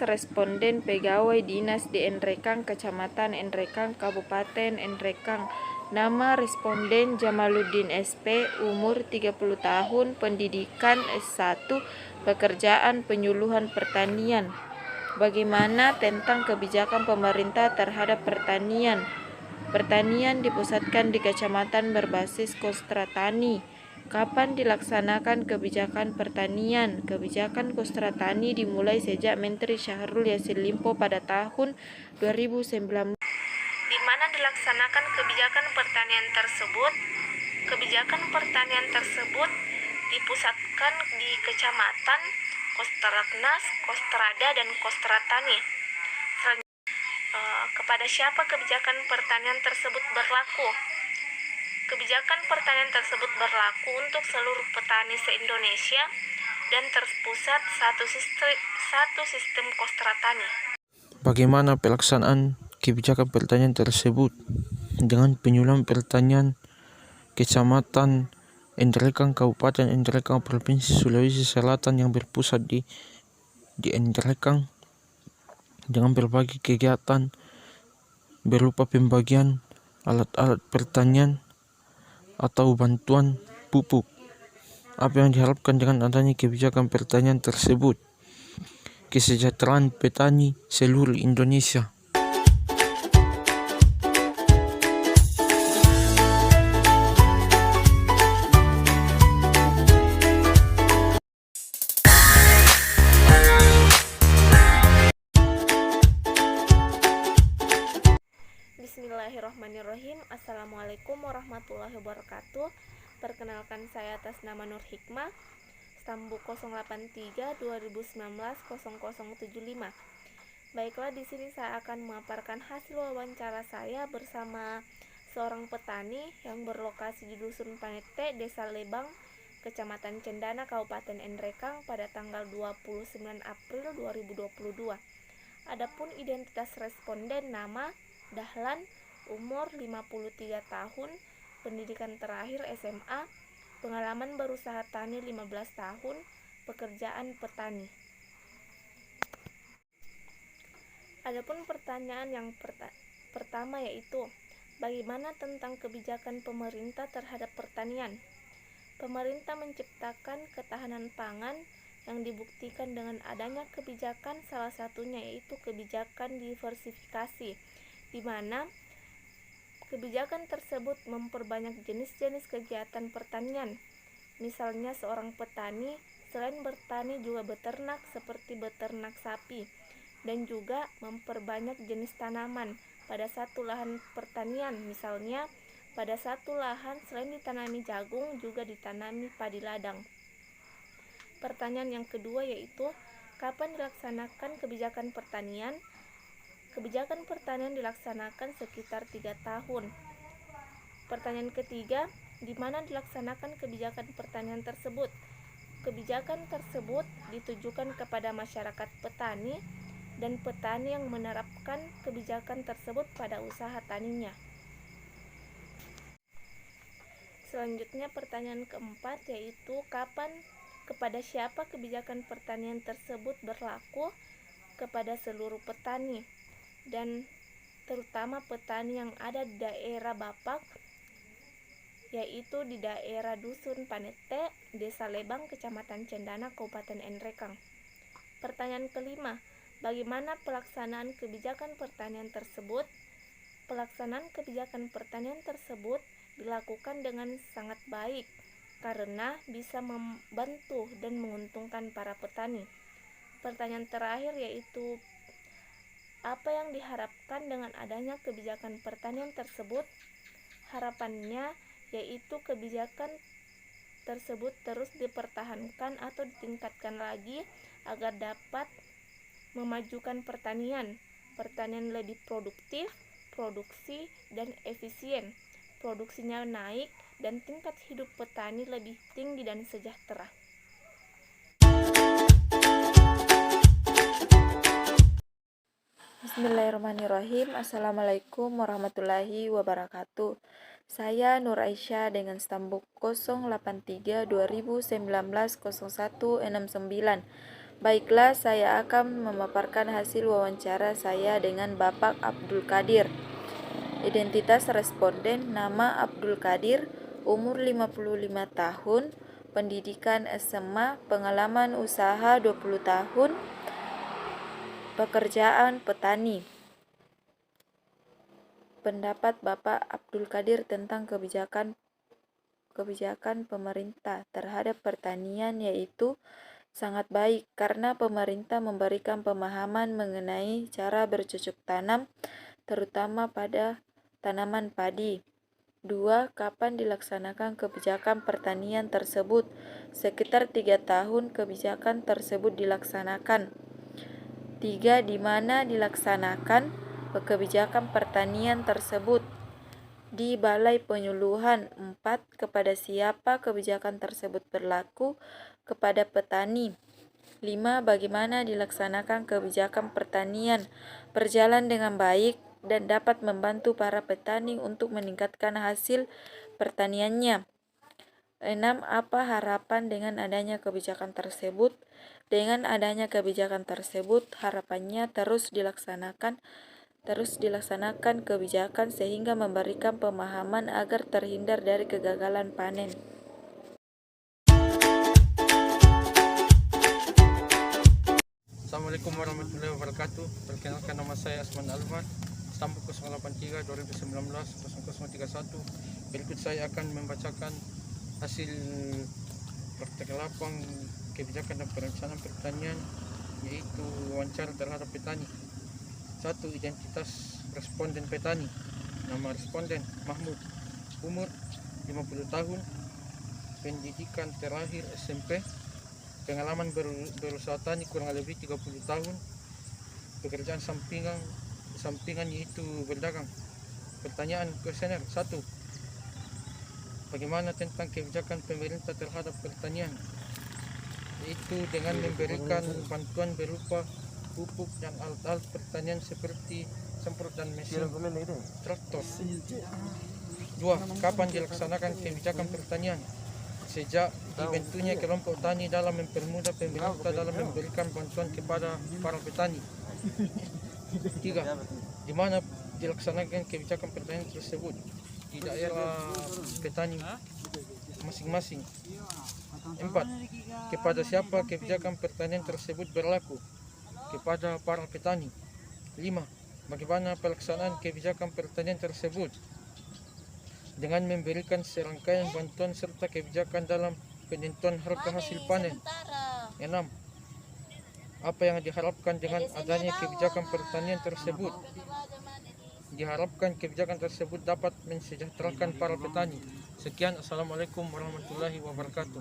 responden pegawai dinas di Nrekang, Kecamatan Nrekang, Kabupaten Nrekang. Nama responden Jamaluddin SP, umur 30 tahun, pendidikan S1, pekerjaan penyuluhan pertanian. Bagaimana tentang kebijakan pemerintah terhadap pertanian? Pertanian dipusatkan di kecamatan berbasis kostra tani. Kapan dilaksanakan kebijakan pertanian? Kebijakan kostra tani dimulai sejak Menteri Syahrul Yassin Limpo pada tahun 2019. Di mana dilaksanakan kebijakan pertanian tersebut? Kebijakan pertanian tersebut dipusatkan di kecamatan Kostratnas, Kostrada, dan Kostratani. Kepada siapa kebijakan pertanian tersebut berlaku? Kebijakan pertanian tersebut berlaku untuk seluruh petani se-Indonesia dan terpusat satu sistem Kostratani. Bagaimana pelaksanaan kebijakan pertanian tersebut? Dengan penyuluhan pertanian Kecamatan Nrekang, Kabupaten Nrekang, Provinsi Sulawesi Selatan yang berpusat di Nrekang, dengan berbagai kegiatan berupa pembagian alat-alat pertanian atau bantuan pupuk. Apa yang diharapkan dengan adanya kebijakan pertanian tersebut? Kesejahteraan petani seluruh Indonesia. Bismillahirrahmanirrahim. Assalamualaikum warahmatullahi wabarakatuh. Perkenalkan, saya atas nama Nur Hikmah, stambuk 083 2019 0075. Baiklah, di sini saya akan memaparkan hasil wawancara saya bersama seorang petani yang berlokasi di Dusun Panete, Desa Lebang, Kecamatan Cendana, Kabupaten Nrekang pada tanggal 29 April 2022. Adapun identitas responden: nama Dahlan, umur 53 tahun, pendidikan terakhir SMA, pengalaman berusaha tani 15 tahun, pekerjaan petani. Adapun pertanyaan yang pertama yaitu, bagaimana tentang kebijakan pemerintah terhadap pertanian? Pemerintah menciptakan ketahanan pangan yang dibuktikan dengan adanya kebijakan, salah satunya yaitu kebijakan diversifikasi, di mana kebijakan tersebut memperbanyak jenis-jenis kegiatan pertanian. Misalnya, seorang petani selain bertani juga beternak seperti beternak sapi, dan juga memperbanyak jenis tanaman pada satu lahan pertanian. Misalnya, pada satu lahan selain ditanami jagung juga ditanami padi ladang. Pertanyaan yang kedua yaitu, kapan dilaksanakan kebijakan pertanian? Kebijakan pertanian dilaksanakan sekitar 3 tahun. Pertanyaan ketiga, di mana dilaksanakan kebijakan pertanian tersebut? Kebijakan tersebut ditujukan kepada masyarakat petani dan petani yang menerapkan kebijakan tersebut pada usaha taninya. Selanjutnya, pertanyaan keempat yaitu, kapan, kepada siapa kebijakan pertanian tersebut berlaku? Kepada seluruh petani, dan terutama petani yang ada di daerah Bapak, yaitu di daerah Dusun Panete, Desa Lebang, Kecamatan Cendana, Kabupaten Nrekang. Pertanyaan kelima, bagaimana pelaksanaan kebijakan pertanian tersebut? Pelaksanaan kebijakan pertanian tersebut dilakukan dengan sangat baik karena bisa membantu dan menguntungkan para petani. Pertanyaan terakhir yaitu, apa yang diharapkan dengan adanya kebijakan pertanian tersebut? Harapannya yaitu kebijakan tersebut terus dipertahankan atau ditingkatkan lagi agar dapat memajukan pertanian lebih produktif, produksi, dan efisien. Produksinya naik dan tingkat hidup petani lebih tinggi dan sejahtera. Bismillahirrahmanirrahim. Assalamualaikum warahmatullahi wabarakatuh. Saya Nur Aisyah dengan stambuk 083 2019 0169. Baiklah, saya akan memaparkan hasil wawancara saya dengan Bapak Abdul Qadir. Identitas responden: nama Abdul Qadir, umur 55 tahun, pendidikan SMA, pengalaman usaha 20 tahun, pekerjaan petani. Pendapat Bapak Abdul Qadir tentang kebijakan pemerintah terhadap pertanian yaitu sangat baik karena pemerintah memberikan pemahaman mengenai cara bercocok tanam terutama pada tanaman padi. 2. Kapan dilaksanakan kebijakan pertanian tersebut? Sekitar 3 tahun kebijakan tersebut dilaksanakan. 3. Di mana dilaksanakan kebijakan pertanian tersebut? Di Balai Penyuluhan. 4. Kepada siapa kebijakan tersebut berlaku? Kepada petani. 5. Bagaimana dilaksanakan kebijakan pertanian? Berjalan dengan baik dan dapat membantu para petani untuk meningkatkan hasil pertaniannya. 6. Apa harapan dengan adanya kebijakan tersebut? Dengan adanya kebijakan tersebut, harapannya terus dilaksanakan kebijakan sehingga memberikan pemahaman agar terhindar dari kegagalan panen. Assalamualaikum warahmatullahi wabarakatuh. Perkenalkan, nama saya Asman Alman, Stambuk 083 2019 0031. Berikut saya akan membacakan hasil praktek lapang kebijakan dan perencanaan pertanian, yaitu wawancara terhadap petani. 1. Identitas responden petani. Nama responden Mahmud, umur 50 tahun, pendidikan terakhir SMP, pengalaman berusaha tani kurang lebih 30 tahun, pekerjaan sampingan yaitu berdagang. Pertanyaan kuesioner 1. Bagaimana tentang kebijakan pemerintah terhadap pertanian? Yaitu dengan memberikan bantuan berupa pupuk dan alat-alat pertanian seperti semprot dan mesin traktor. 2. Kapan dilaksanakan kebijakan pertanian? Sejak dibentuknya kelompok tani dalam mempermudah pemerintah dalam memberikan bantuan kepada para petani. 3. Di mana dilaksanakan kebijakan pertanian tersebut? Di daerah petani masing-masing. 4. Kepada siapa kebijakan pertanian tersebut berlaku? Kepada para petani. 5. Bagaimana pelaksanaan kebijakan pertanian tersebut? Dengan memberikan serangkaian bantuan serta kebijakan dalam penentuan harga hasil panen. 6. Apa yang diharapkan dengan adanya kebijakan pertanian tersebut? Diharapkan kebijakan tersebut dapat mensejahterakan para petani. Sekian, Assalamualaikum warahmatullahi wabarakatuh.